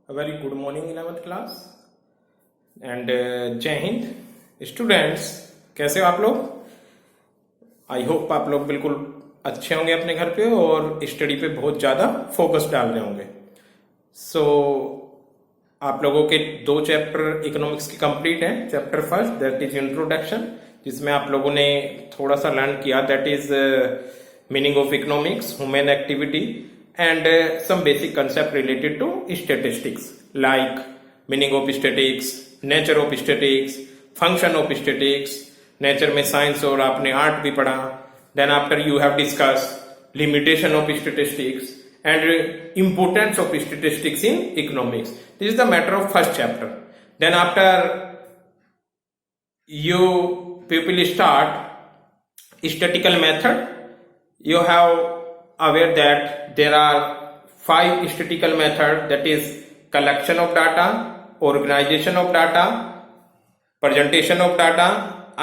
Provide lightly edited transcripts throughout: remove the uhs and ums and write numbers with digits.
A very good morning 11th class and जय Hind students. कैसे हो आप लोग? आई होप आप लोग बिल्कुल अच्छे होंगे अपने घर पे और स्टडी पे बहुत ज़्यादा फोकस डाल रहे होंगे। सो आप लोगों के 2 चैप्टर इकोनॉमिक्स के कंप्लीट हैं। Chapter first that is introduction, जिसमें आप लोगों ने थोड़ा सा लर्न किया, that is meaning of economics, human activity and some basic concept related to statistics like meaning of statistics, nature of statistics, function of statistics, nature में science और आपने art भी पढ़ा। then after you have discussed limitation of statistics and importance of statistics in economics. This is the matter of first chapter. Then after you people start statistical method, you have aware that there are 5 statistical methods, that is collection of data, organization of data, presentation of data,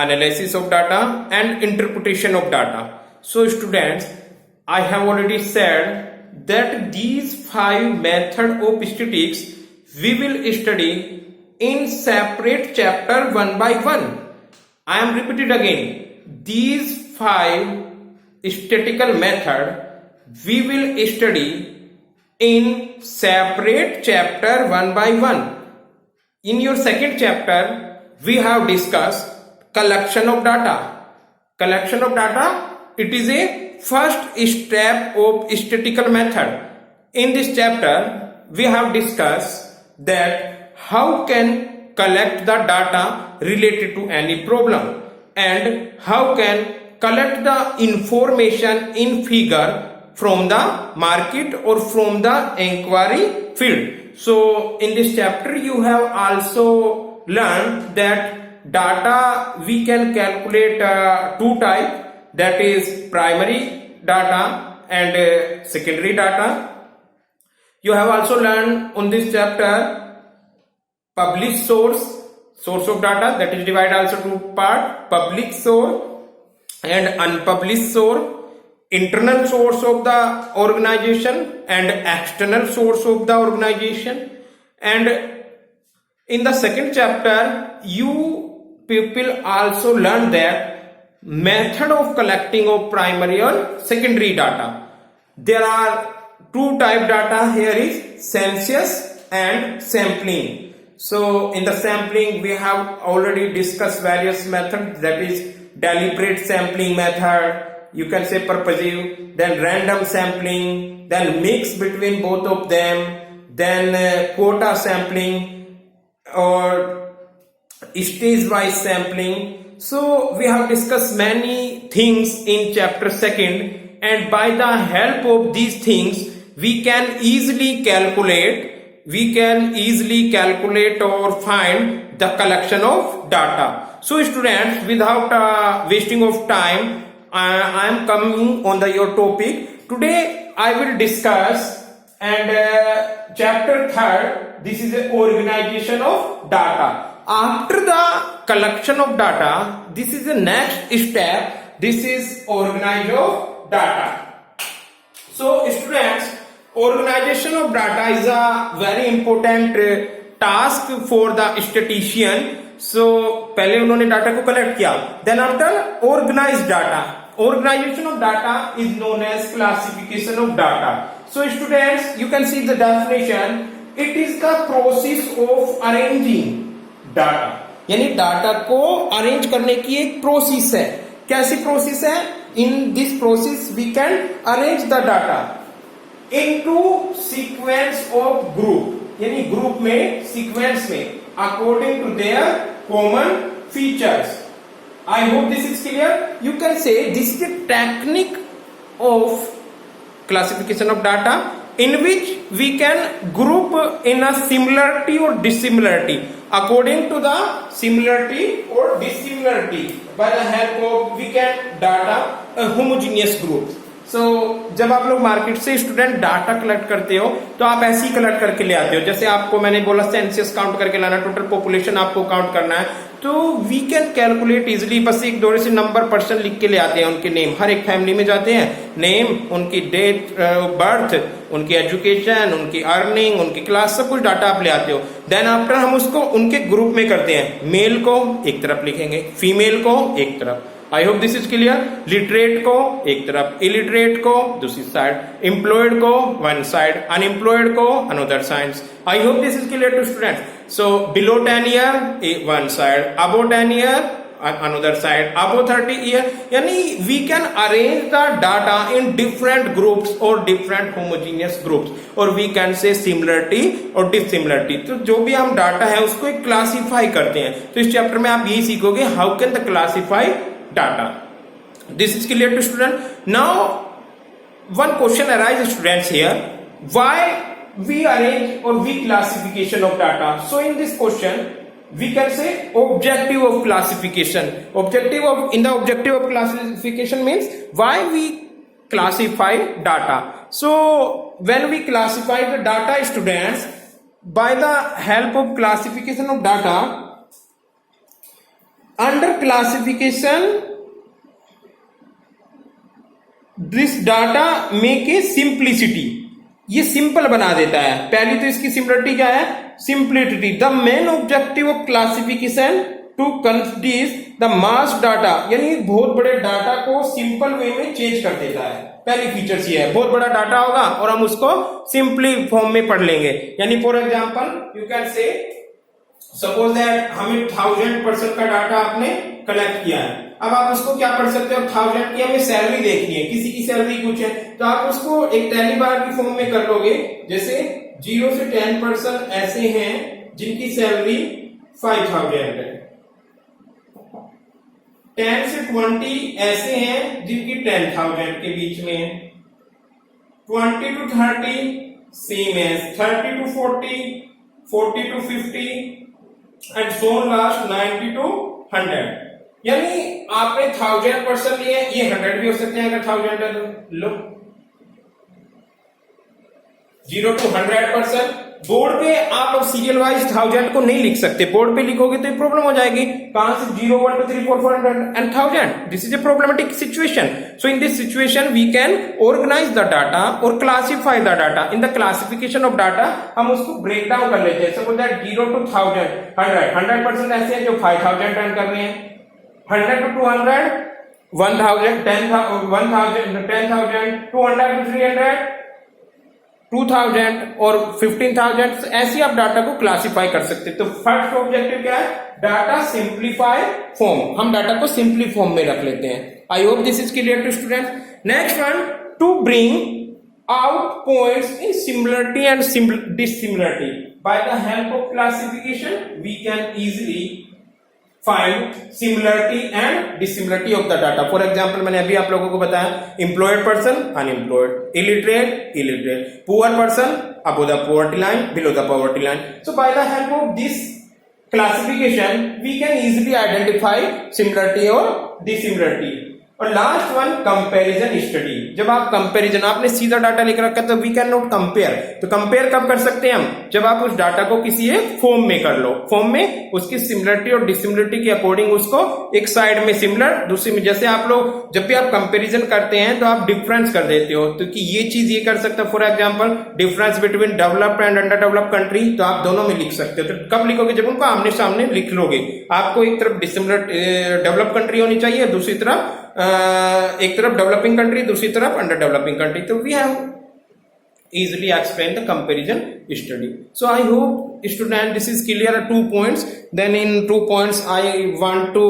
analysis of data and interpretation of data. So students, I have already said that these 5 methods of statistics we will study in separate chapter one by one. I am repeated again, these 5 statistical methods we will study in separate chapter one by one. In your second chapter we have discussed collection of data. Collection of data, it is a first step of statistical method. In this chapter we have discussed that how can collect the data related to any problem and how can collect the information in figure from the market or from the inquiry field. So in this chapter you have also learned that data we can calculate 2 types, that is primary data and secondary data. You have also learned on this chapter published source of data, that is divided also to part, public source and unpublished source, internal source of the organization and external source of the organization. And in the second chapter you people also learn that method of collecting of primary or secondary data. There are 2 type data here, is census and sampling. So in the sampling we have already discussed various methods, that is deliberate sampling method, you can say purposive, then random sampling, then mix between both of them, then quota sampling or stage wise sampling. So we have discussed many things in chapter 2nd, and by the help of these things we can easily calculate or find the collection of data. So students, without wasting of time, I am coming on your topic. Today I will discuss and chapter 3rd, this is the organization of data. After the collection of data, this is the next step, this is organization of data. So students, organization of data is a very important task for the statistician. So पहले उन्होंने data को collect किया, then after organize data. Organization of data is known as classification of data. So students, you can see the definition. It is the process of arranging data. यानी data को arrange करने की एक process है। कैसी process है? In this process we can arrange the data into sequence of group, यानी group में, सीक्वेंस में, according to their common features. I hope this is clear. You can say this is the technique of classification of data in which we can group in a similarity or dissimilarity according to the similarity or dissimilarity. By the help of we can data a homogeneous group. सो जब आप लोग market से student data collect करते हो तो आप ऐसे ही collect करके ले आते हो। जैसे आपको मैंने बोला सेंसस काउंट करके लाना, टोटल पॉपुलेशन आपको काउंट करना है, तो वी कैन कैलकुलेट इजिली। बस एक दो से नंबर पर्सन लिख के ले आते हैं, उनके नेम, हर एक फैमिली में जाते हैं, नेम, उनकी डेट बर्थ, उनकी एजुकेशन, उनकी अर्निंग, उनकी क्लास, सब कुछ डाटा आप ले आते हो। देन आफ्टर हम उसको उनके ग्रुप में करते हैं। मेल को एक तरफ लिखेंगे, फीमेल को एक तरफ। I hope this is clear. Literate को एक तरफ, इलिटरेट को दूसरी साइड, एम्प्लॉयड को वन साइड, अनएम्प्लॉयड को another side. I hope this is clear to students. So below 10 year one side, above 10 year another side, above 30 year, यानी we can arrange the data in different groups or different homogeneous groups or we can say similarity और dissimilarity। तो जो भी हम data है उसको एक classify करते हैं। तो इस चैप्टर में आप यही सीखोगे, how can the classify data. This is clear to student. Now one question arise students here, why we arrange or we classification of data। so in this question we can say objective of classification, objective of, in the objective of classification means why we classify data। so when we classify the data students, by the help of classification of data, under classification this data make a simplicity, ये simple बना देता है। पहली तो इसकी similarity क्या है, simplicity. The main objective of classification to consider the mass data, यानी बहुत बड़े डाटा को सिंपल वे में चेंज कर देता है। पहली फीचर्स ये है, बहुत बड़ा डाटा होगा और हम उसको सिंपली फॉर्म में पढ़ लेंगे। यानी for example you can say suppose that हमें 1000 पर्सन का डाटा आपने कलेक्ट किया है। अब आप उसको क्या पढ़ सकते हो, 1000 की हमें सैलरी देखनी है, किसी की सैलरी कुछ है, तो आप उसको एक टैली बार की फॉर्म में कर लोगे। जैसे 0 से 10 पर्सन ऐसे हैं जिनकी सैलरी 5000 है, 10 से 20 ऐसे हैं जिनकी 10,000 के बीच में है, 20 to 30 सेम है, 30 to 40, 40 to 50 and so last 90 to 100। यानी आपने 1000 पर्सन लिए, ये 100 भी हो सकते हैं अगर 1000 है तो। लो 0 to 100 पर्सन। बोर्ड पे आप अब सीरियल वाइज 1000 को नहीं लिख सकते, बोर्ड पे लिखोगे तो प्रॉब्लम हो जाएगी। कहां से 0 1 2 3 4 400 and 1000, this is a problematic situation. So in this situation we can organise the data और classify the data. In the classification of data हम उसको ब्रेक डाउन कर लेते हैं। सपोज दैट 0 to 1000 100 पर्सन ऐसे हैं जो 5000 रन कर रहे हैं, 100 to 200 1000 10,000 1000 10,000 200 to 300 2000 और 15,000, ऐसी आप डाटा को क्लासिफाई कर सकते हैं। तो फर्स्ट ऑब्जेक्टिव क्या है, डाटा सिंप्लीफाई फॉर्म, हम डाटा को सिंपली फॉर्म में रख लेते हैं। I hope this is clear to student. Next one, to bring out points in similarity and dissimilarity by the help of classification we can easily find similarity and dissimilarity of the data. For example मैंने अभी आप लोगों को बताया, employed person, unemployed, illiterate, illiterate, poor person, above the poverty line, below the poverty line. So by the help of this classification we can easily identify similarity और dissimilarity. और last one, comparison study. जब आप comparison, आपने सीधा data लिख रखा है तो वी कैन नॉट कंपेयर। तो कंपेयर कब कर सकते हैं हम, जब आप उस डाटा को किसी एक फॉर्म में कर लो, फॉर्म में उसकी सिमिलरिटी और डिसिमिलरिटी के अकॉर्डिंग उसको एक साइड में सिमिलर, दूसरी में, जैसे आप लोग जब भी आप कंपेरिजन करते हैं तो आप डिफरेंस कर देते हो, तो कि ये चीज ये कर सकते हो। For example difference between developed and under developed country, तो आप दोनों में लिख सकते हो। तो कब लिखोगे, जब उनको आमने सामने लिख लोगे। आपको एक तरफ डिसिमिलर डेवलप कंट्री होनी चाहिए, दूसरी तरफ एक तरफ डेवलपिंग कंट्री, दूसरी तरफ अंडर डेवलपिंग कंट्री। तो we have easily explain the comparison study. So I hope student this is clear, 2 points. Then in 2 points I want to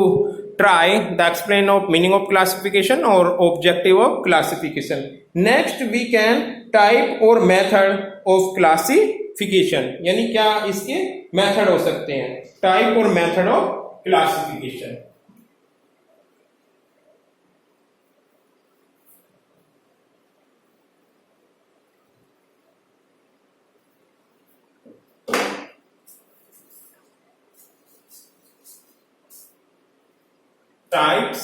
try the explain of meaning of classification or objective of classification. Next we can type or method of classification, यानी क्या इसके method हो सकते हैं, type और method of classification. Types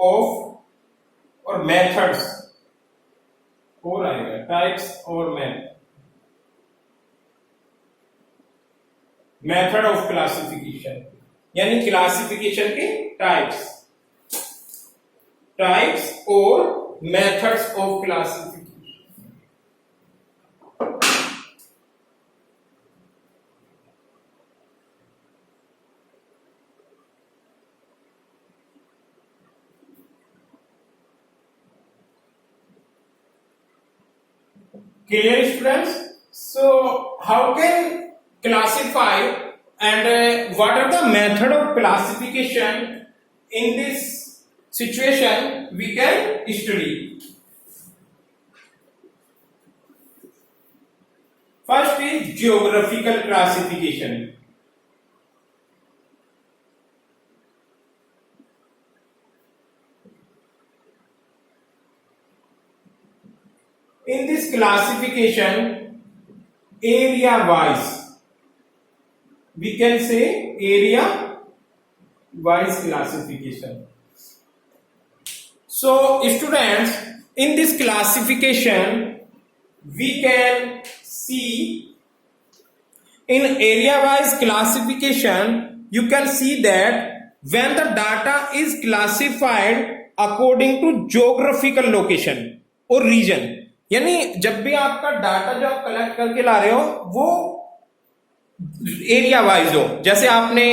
of और methods और आएगा टाइप्स और मेथड ऑफ क्लासिफिकेशन, यानी क्लासिफिकेशन के टाइप्स और methods of classification. Clear, students? So how can classify and what are the method of classification in this situation we can study? First is geographical classification. In this classification, area wise, we can say area wise classification. So students, in this classification we can see, in area wise classification you can see that when the data is classified according to geographical location or region, यानी जब भी आपका data जो आप collect करके ला रहे हो वो एरिया वाइज हो, जैसे आपने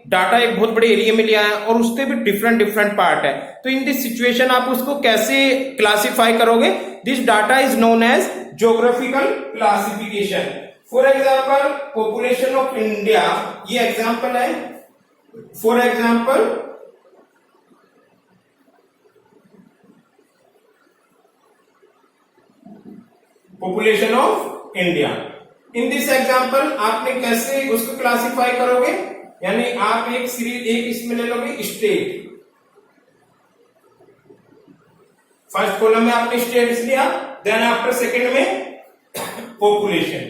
डाटा एक बहुत बड़े एरिया में लिया है और उसके भी डिफरेंट पार्ट है, तो इन दिस सिचुएशन आप उसको कैसे क्लासिफाई करोगे? This data is known as geographical classification. For example population of India, ये एग्जाम्पल है। For example population of India, in this example आपने कैसे उसको क्लासिफाई करोगे? यानी आप एक सीरीज एक इसमें ले लोगे स्टेट, फर्स्ट कॉलम में आपने स्टेट्स लिया, देन आफ्टर सेकंड में पॉपुलेशन,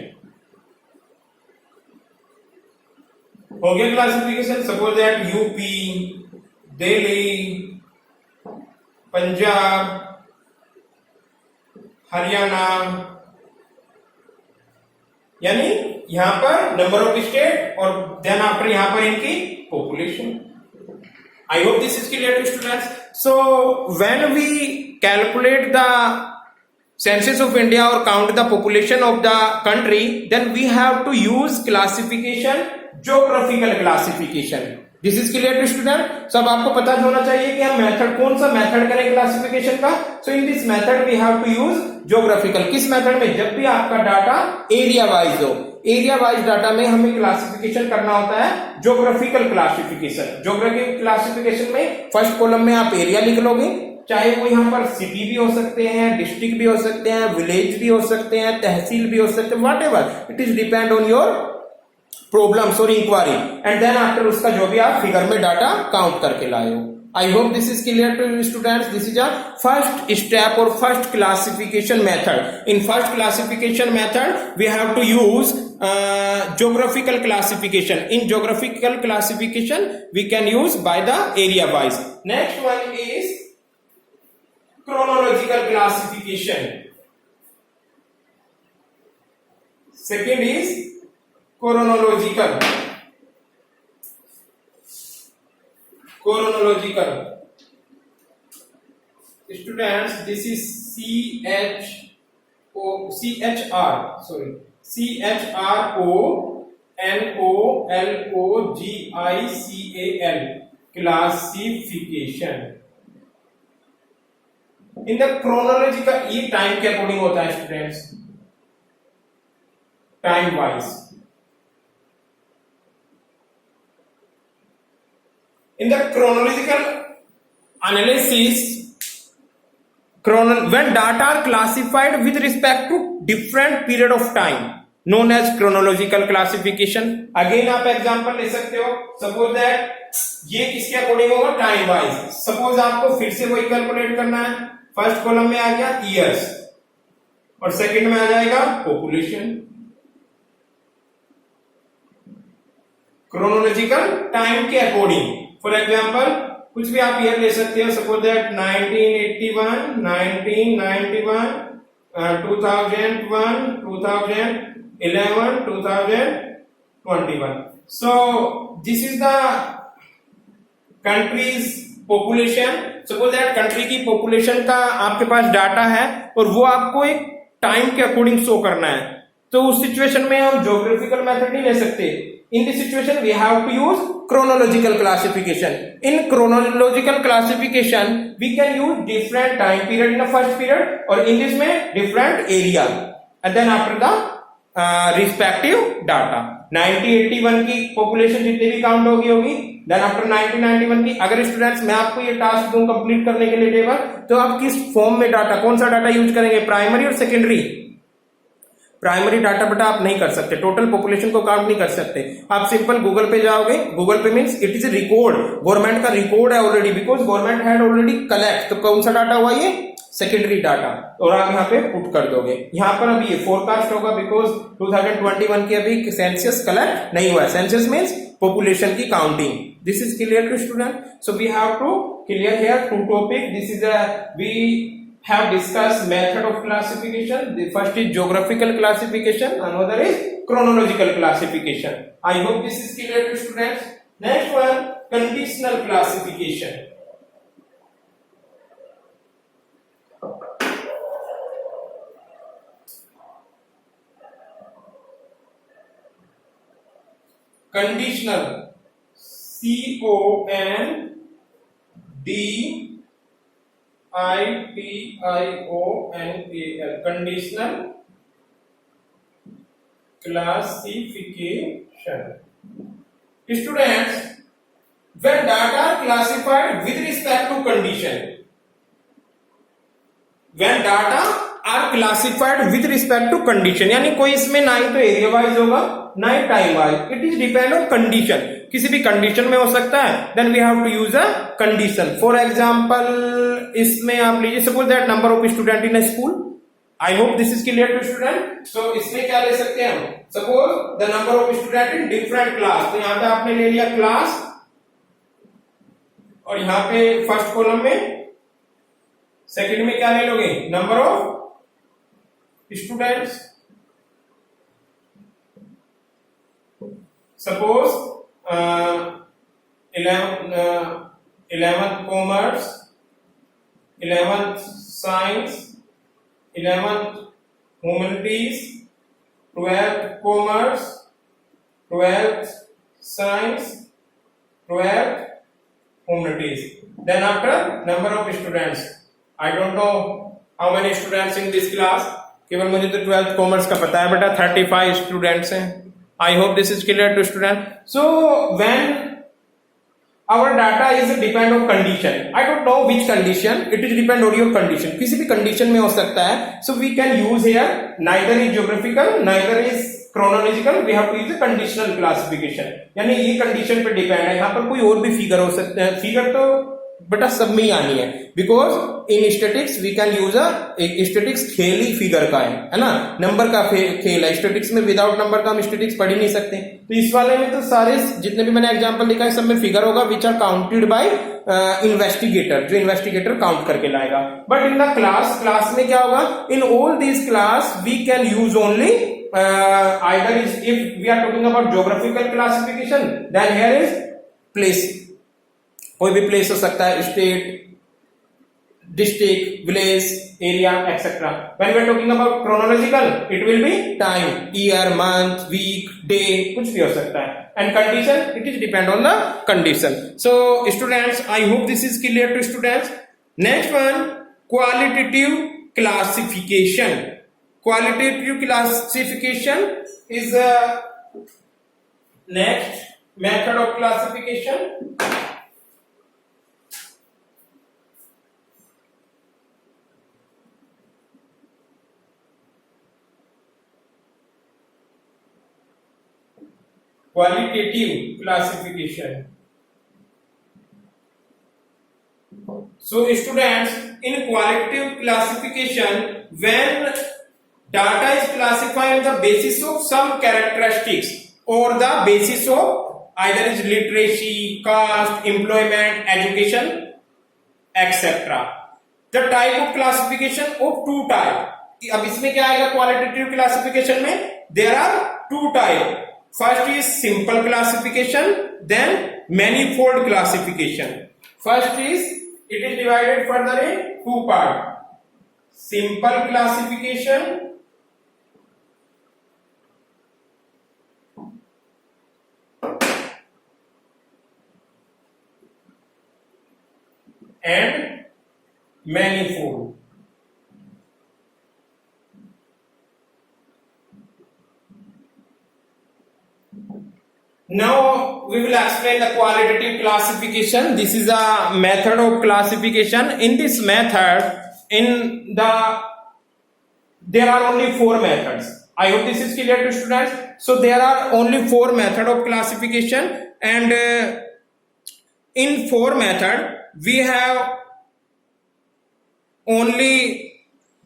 हो गया classification. Suppose that UP, Delhi, Punjab, Haryana, यानी यहां पर नंबर ऑफ स्टेट और देन आफ्टर यहां पर इनकी population. I hope this is clear to students. So when we calculate the census of India or count the population of the country, then we have to use classification, geographical classification. This is clear to student? सब आपको पता होना चाहिए कि हम method कौन सा method करें क्लासिफिकेशन का। So in this method we have to use geographical. किस मेथड में? जब भी आपका डाटा एरिया वाइज हो, एरिया वाइज डाटा में हमें क्लासिफिकेशन करना होता है ज्योग्राफिकल क्लासिफिकेशन। ज्योग्राफिकल क्लासिफिकेशन में फर्स्ट कॉलम में आप एरिया लिख लोगे, चाहे वो यहाँ पर सिटी भी हो सकते हैं, डिस्ट्रिक्ट भी हो सकते हैं, विलेज भी हो सकते हैं, तहसील भी हो सकते हैं, what ever it is depend on your problems और इंक्वायरी, एंड देन आफ्टर उसका जो भी आप फिगर में डाटा काउंट करके लाए हो। I hope this is clear to students. This is a first step और first classification method. In first classification method we have to use geographical classification. In geographical classification we can use by the area wise. Next one is chronological classification. Second is chronological. Students, this is CHRONOLOGICAL classification. In the chronological, ये time के according होता है students, time wise. In the chronological analysis, when data are classified with respect to different period of time known as chronological classification. Again आप example ले सकते हो। Suppose that ये किसके अकॉर्डिंग होगा? Time wise. सपोज आपको फिर से वही कैलकुलेट करना है, फर्स्ट कॉलम में आ गया ईयर्स और सेकंड में आ जाएगा पॉपुलेशन। क्रोनोलॉजिकल टाइम के अकॉर्डिंग, फॉर एग्जांपल कुछ भी आप ईयर ले सकते हो, suppose that 1981, 1991, 2001, 2011, 2021. So this is the country's population. Suppose that country की population का आपके पास डाटा है और वो आपको एक टाइम के अकॉर्डिंग शो करना है, तो उस सिचुएशन में हम ज्योग्राफिकल मेथड नहीं ले सकते. In this situation we have to use chronological classification. In chronological classification we can use different time period in the first period or in this में different area and then after the respective data. 1981 की population जितनी भी count होगी, then after 1991 की. अगर students मैं आपको ये टास्क दूं कंप्लीट करने के लिए टेबल, तो आप किस फॉर्म में डाटा, कौन सा डाटा यूज करेंगे, प्राइमरी और सेकेंडरी? प्राइमरी डाटा बेटा आप नहीं कर सकते, टोटल पॉपुलेशन को काउंट नहीं कर सकते. आप सिंपल गूगल पे जाओगे, गूगल पे means it is record, government का रिकॉर्ड है already, because government had already collect. तो कौन सा डाटा हुआ ये, सेकेंडरी डाटा, और आप यहाँ पे पुट कर दोगे. यहाँ पर अभी ये फोरकास्ट होगा बिकॉज 2021 की अभी सेंसस कलेक्ट नहीं हुआ है. सेंसस मींस पॉपुलेशन की counting. This is clear to student. So we have to clear here two topic. This is we have discussed method of classification. The first is geographical classification, another is chronological classification. I hope this is clear to students. Next one, conditional classification. Conditional, CONDITIONAL, conditional classification. Students, when data are classified with respect to condition, when data are classified with respect to condition, यानी कोई इसमें ना ही तो area wise होगा ना ही time wise, it is depend on condition. किसी भी कंडीशन में हो सकता है, then we have to use a condition. For example इसमें आप लीजिए, suppose that number of student in a school. I hope this is clear to student. So इसमें क्या ले सकते हैं हम, suppose the number of student in different class. तो यहां पे आपने ले लिया क्लास, और यहां पे फर्स्ट कॉलम में, सेकंड में क्या ले लोगे, number of students. Suppose 11th commerce, 11th science, 11th humanities, 12th commerce, 12th science, 12th humanities. Then after number of students. I don't know how many students in this class. केवल मुझे तो 12th commerce का पता है बेटा, 35 students हैं. I hope this is clear to student. So when our data is depend on condition, I don't know which condition, it is depend on your condition. किसी भी condition में हो सकता है. So we can use here neither is geographical, neither is chronological. We have to use a conditional classification. यानी ये condition पे depend है. यहाँ पर कोई और भी figure हो सकते हैं. Figure तो बेटा सब में ही आनी है, because in statics we can use statics खेल ही फिगर का है ना, नंबर का खेल है. स्टेटिक्स में विदाउट नंबर का हम स्टेटिक्स पढ़ ही नहीं सकते. तो इस वाले में तो सारे जितने भी मैंने एग्जांपल लिखा है सब में फिगर होगा, which are counted by investigator, जो इन्वेस्टिगेटर काउंट करके लाएगा. बट इन द क्लास में क्या होगा, in all this class we can use only either is, if we are talking about geographical classification, then here is place. कोई भी place हो सकता है, state, district, village, area etcetera. When we are talking about chronological, it will be time, year, month, week, day, कुछ भी हो सकता है. And condition, it is depend on the condition. So students, I hope this is clear to students. Next one, qualitative classification. Qualitative classification is the next method of classification. Qualitative classification. So students, in qualitative classification, when data is classified on the basis of some characteristics or the basis of either is literacy, caste, employment, education, etc. The type of classification of two type. अब इसमें क्या आएगा qualitative classification में? There are two type. First is simple classification, then manifold classification. First is it is divided further in two part. Simple classification and manifold. Now we will explain the qualitative classification. This is a method of classification. In this method, there are only four methods. I hope this is clear to students. So there are only four methods of classification, and in four method we have only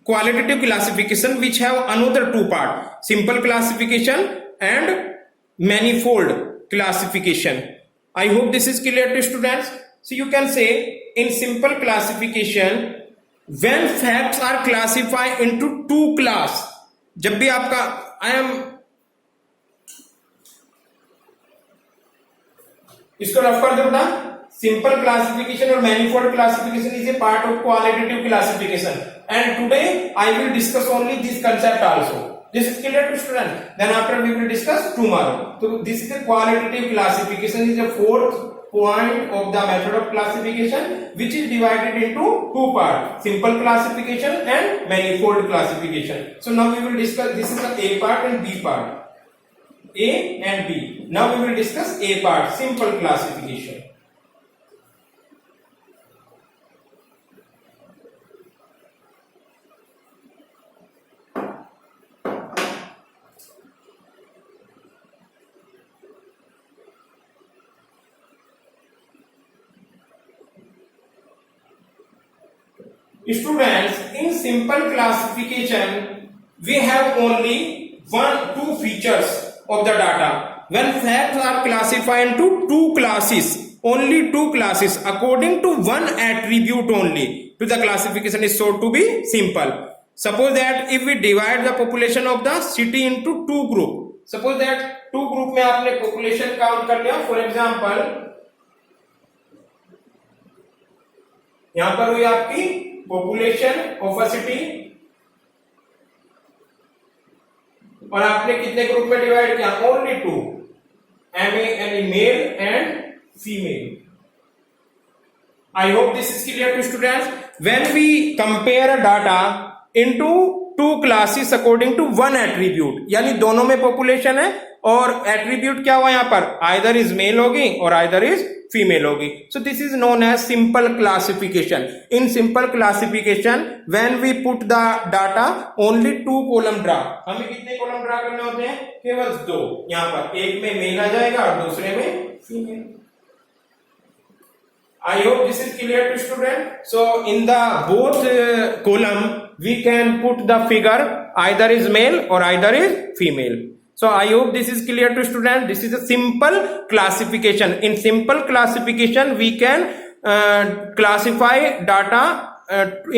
qualitative classification which have another two part: simple classification and manifold classification. I hope this is clear to students. So you can say in simple classification, when facts are classified into two class, जब भी आपका इसको rough कर दो बेटा. Simple classification or manifold classification is a part of qualitative classification, and today I will discuss only this concept also. This is clear to students. Then after we will discuss tomorrow. So this is the qualitative classification, is the fourth point of the method of classification, which is divided into two parts: simple classification and manifold classification. So now we will discuss, this is the A part and B part. A and B. Now we will discuss A part, simple classification. Students, in simple classification we have only two features of the data. When facts are classified into two classes, only two classes according to one attribute only, to the classification is so to be simple. Suppose that if we divide the population of the city into two group, suppose that two group में आपने population count कर लिया. For example, यहां पर हुई आपकी population of a city, और आपने कितने ग्रुप में डिवाइड किया? Only two, any male and female. I hope this is clear to students. When we compare data into two classes according to one attribute, यानी दोनों में पॉपुलेशन है और एट्रीब्यूट क्या हुआ? यहां पर आइदर इज मेल होगी और आइदर इज फीमेल होगी. So this is known as simple classification. In simple classification when we put the data only two column draw. हमें कितने कॉलम ड्रा करने होते हैं? केवल दो. यहां पर एक में मेल आ जाएगा और दूसरे में female. I hope this is clear to student. So in the both column we can put the figure either is male or either is female. So I hope this is clear to student. This is a simple classification. In simple classification we can classify data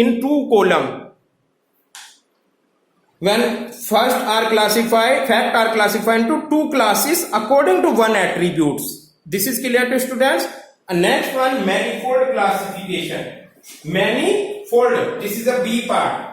in two column. When first are classified, fact are classified into two classes according to one attributes. This is clear to students. Next one, manifold classification. Manifold, this is the B part.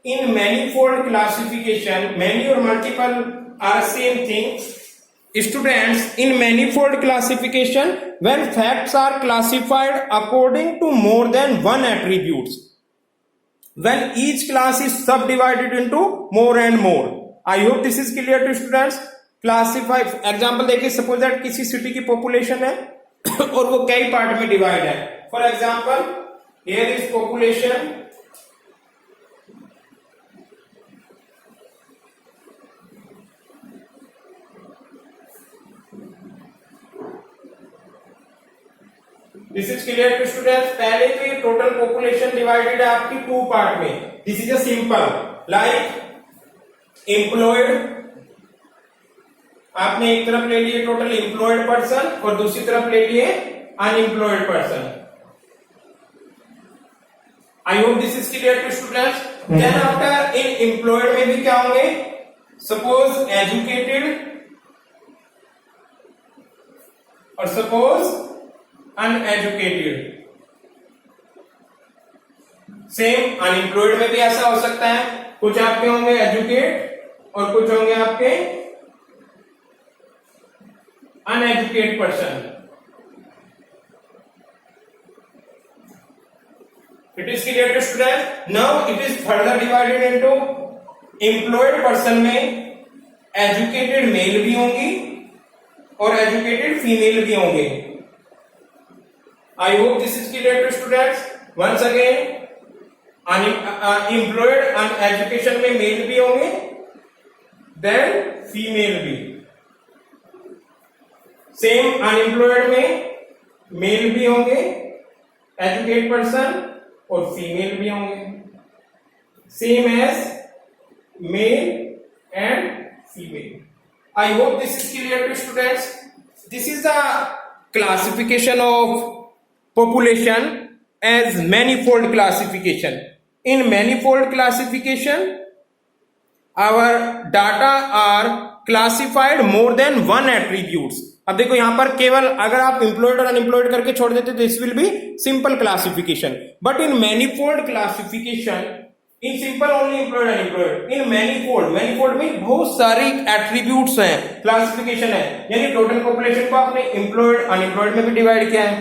In manifold classification, many or multiple are same thing. Students, in manifold classification, when facts are classified according to more than one attributes, when each class is subdivided into more and more. I hope this is clear to students. Classify, example देखिए, suppose that किसी city की population है और वो कई part में divide है. For example, here is population, this is clear to students. पहले तो ये टोटल पॉपुलेशन डिवाइडेड है आपकी टू पार्ट में। This is a simple like employed, आपने एक तरफ ले लिए टोटल एम्प्लॉयड पर्सन और दूसरी तरफ ले लिए unemployed person. I hope this is clear to students. Then after इन एम्प्लॉयड में भी क्या होंगे, सपोज एजुकेटेड और सपोज अनएजुकेटेड। सेम अनएम्प्लॉयड में भी ऐसा हो सकता है, कुछ आपके होंगे एजुकेट और कुछ होंगे आपके uneducated person. It is clear to students. Now it is further divided into employed person में educated male भी होंगी और educated female भी होंगे। I hope this is clear to students. Once again, employed and education में male भी होंगे, then female भी। Same unemployed में male भी होंगे, educated person और फीमेल भी होंगे, same as male and female. I hope this is clear to students. This is the classification of population as manifold classification. In manifold classification our data are classified more than one attributes. अब देखो यहां पर केवल अगर आप employed और unemployed करके छोड़ देते तो this will be simple classification, but in manifold classification in simple only employed unemployed, in manifold में बहुत सारी एट्रीब्यूट्स हैं, क्लासिफिकेशन है। यानी टोटल पॉपुलेशन को आपने एम्प्लॉयड अनएम्प्लॉयड में भी डिवाइड किया है,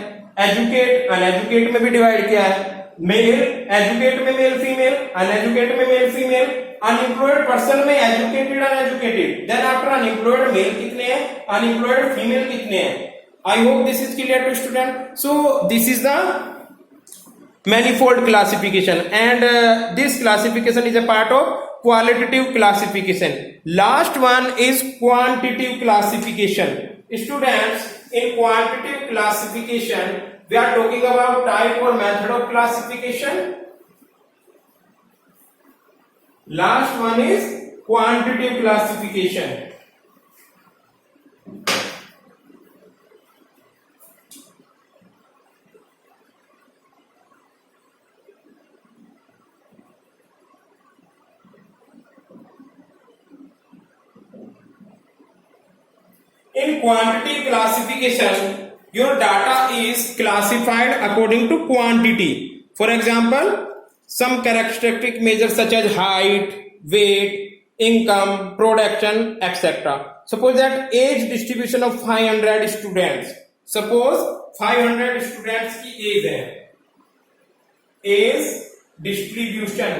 एजुकेट अनएजुकेट में भी डिवाइड किया है, मेल एजुकेट में मेल फीमेल, अनएजुकेट में मेल फीमेल, अनएम्प्लॉयड पर्सन में educated uneducated, then after unemployed male कितने हैं, अनएम्प्लॉयड फीमेल कितने हैं। I hope this is clear to student. So this is the manifold classification and this classification is a part of qualitative classification. Last one is quantitative classification. Students, in quantitative classification we are talking about type or method of classification. Last one is quantitative classification. In quantitative classification, your data is classified according to quantity. For example, some characteristic measures such as height, weight, income, production, etc. Suppose that age distribution of 500 students. Suppose 500 students की age है. Age distribution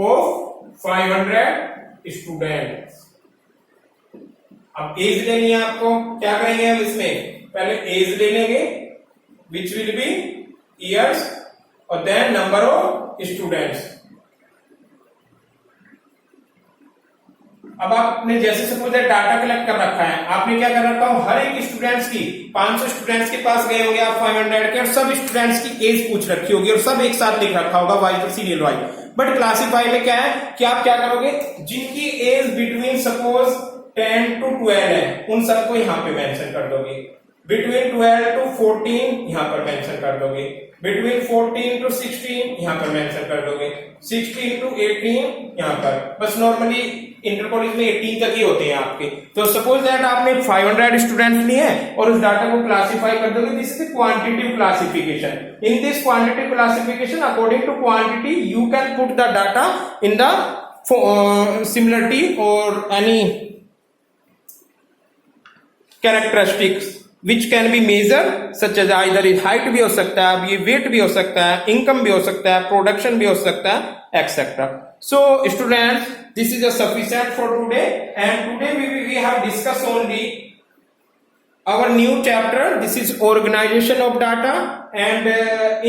of 500 students. अब as लेनी है आपको, क्या करेंगे हम इसमें, पहले एज ले लेंगे विच विल बी ईयर्स और देन नंबर ऑफ स्टूडेंट्स। अब आपने जैसे सपोज डाटा कलेक्ट कर रखा है, आपने क्या कर रखा हो, हर एक स्टूडेंट्स की 500 स्टूडेंट्स के पास गए होंगे आप 500 के, और सब स्टूडेंट्स की एज पूछ रखी होगी और सब एक साथ लिख रखा होगा wise serial wise. But classify में क्या है कि आप क्या करोगे, जिनकी एज बिटवीन सपोज 10 to 12 है उन सबको यहां पे मेंशन कर दोगे, बिटवीन 12 to 14 यहां पर मेंशन कर दोगे, बिटवीन 14 to 16 यहां पर मेंशन कर दोगे, 16 to 18 यहां पर। बस नॉर्मली इंटर कॉलेज में 18 तक ही होते हैं आपके। तो सपोज दैट आपने 500 स्टूडेंट्स लिए हैं और उस डाटा को क्लासिफाई कर दोगे। This is quantitative classification. In this quantitative classification according to quantity you can put the data in the similarity और any characteristics which can be measure such as either is height भी हो सकता है, ये wait भी हो सकता है, इनकम भी हो सकता है, प्रोडक्शन भी हो सकता है, etcetera. So students, this is a sufficient for today, and today we have discussed only our new chapter. This is organization of data, and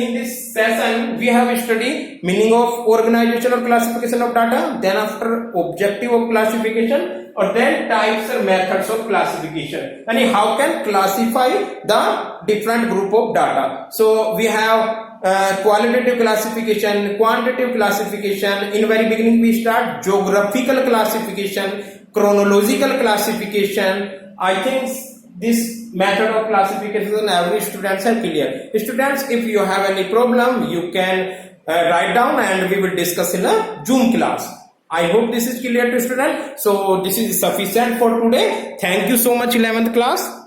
in this session we have studied meaning of organization or classification of data, then after objective of classification, or then types or methods of classification. And how can classify the different group of data. So we have qualitative classification, quantitative classification. In very beginning we start geographical classification, chronological classification. I think this method of classification every students are clear. Students, if you have any problem, you can write down and we will discuss in a Zoom class. I hope this is clear to students. So this is sufficient for today. Thank you so much 11th class.